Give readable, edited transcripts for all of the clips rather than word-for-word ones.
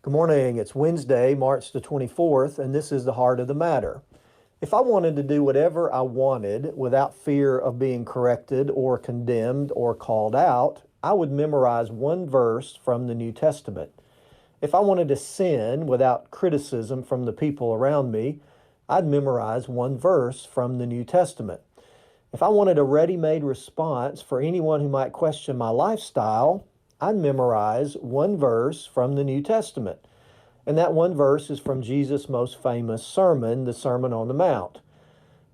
Good morning. It's Wednesday, March the 24th, and this is the heart of the matter. If I wanted to do whatever I wanted without fear of being corrected or condemned or called out, I would memorize one verse from the New Testament. If I wanted to sin without criticism from the people around me, I'd memorize one verse from the New Testament. If I wanted a ready-made response for anyone who might question my lifestyle, I'd memorize one verse from the New Testament. And that one verse is from Jesus' most famous sermon, the Sermon on the Mount.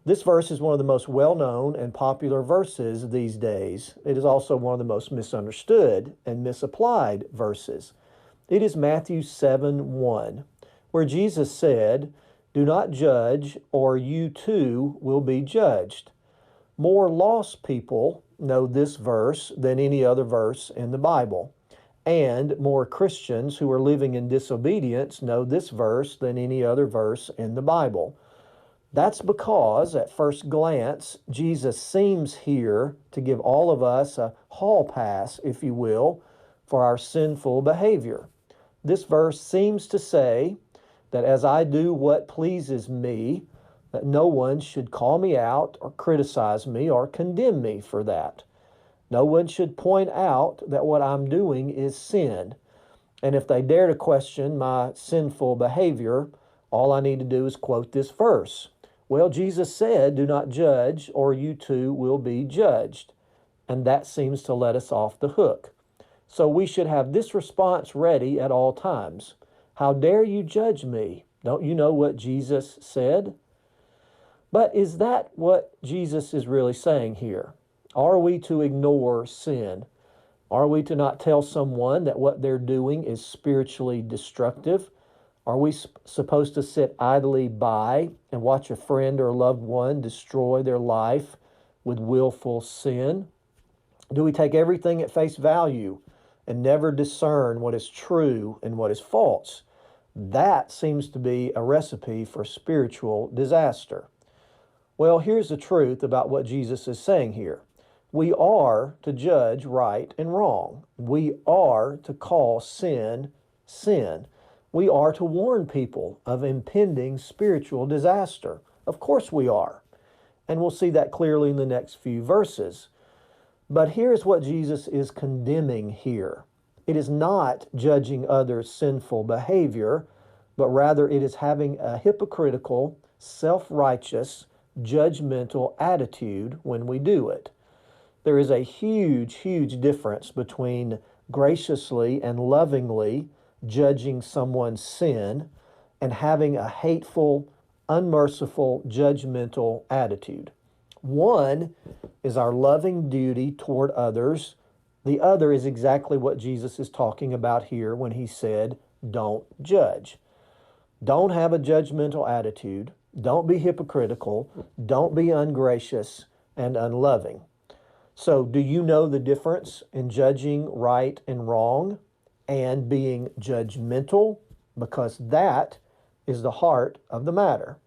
This verse is one of the most well-known and popular verses these days. It is also one of the most misunderstood and misapplied verses. It is Matthew 7:1, where Jesus said, "Do not judge, or you too will be judged." More lost people know this verse than any other verse in the Bible. And more Christians who are living in disobedience know this verse than any other verse in the Bible. That's because, at first glance, Jesus seems here to give all of us a hall pass, if you will, for our sinful behavior. This verse seems to say that as I do what pleases me, that no one should call me out or criticize me or condemn me for that. No one should point out that what I'm doing is sin. And if they dare to question my sinful behavior, all I need to do is quote this verse. Well, Jesus said, "Do not judge, or you too will be judged." And that seems to let us off the hook. So we should have this response ready at all times. How dare you judge me? Don't you know what Jesus said? But is that what Jesus is really saying here? Are we to ignore sin? Are we to not tell someone that what they're doing is spiritually destructive? Are we supposed to sit idly by and watch a friend or loved one destroy their life with willful sin? Do we take everything at face value and never discern what is true and what is false? That seems to be a recipe for spiritual disaster. Well, here's the truth about what Jesus is saying here. We are to judge right and wrong. We are to call sin, sin. We are to warn people of impending spiritual disaster. Of course we are. And we'll see that clearly in the next few verses. But here's what Jesus is condemning here. It is not judging others' sinful behavior, but rather it is having a hypocritical, self-righteous, judgmental attitude when we do it. There is a huge, huge difference between graciously and lovingly judging someone's sin and having a hateful, unmerciful, judgmental attitude. One is our loving duty toward others. The other is exactly what Jesus is talking about here when he said, "Don't judge." Don't have a judgmental attitude. Don't be hypocritical. Don't be ungracious and unloving. So, do you know the difference in judging right and wrong and being judgmental? Because that is the heart of the matter.